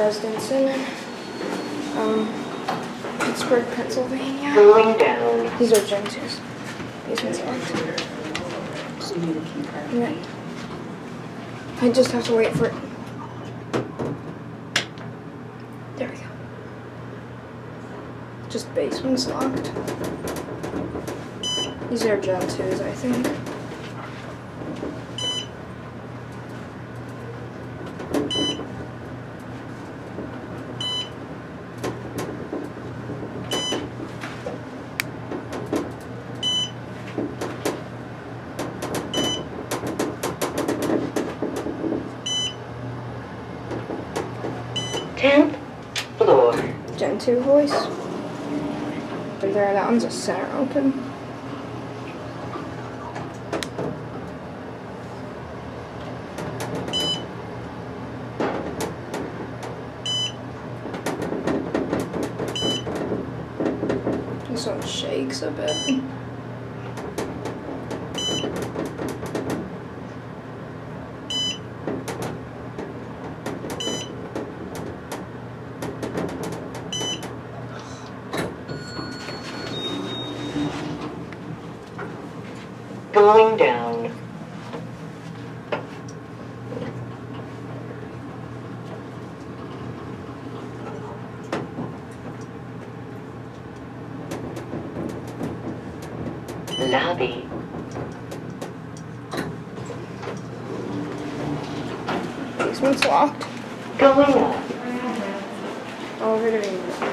residents in Pittsburgh, Pennsylvania. Cooling down. These are Gen2s. Basement's locked. So you need a key card. Right. I just have to wait for it. There we go. Just basement's locked. These are Gen2s, I think. Tenth floor. Gen2 voice. Right there, that one's a center open. This one shakes a bit. Cooling down. Lobby. Basement's locked. Going up. Elevator.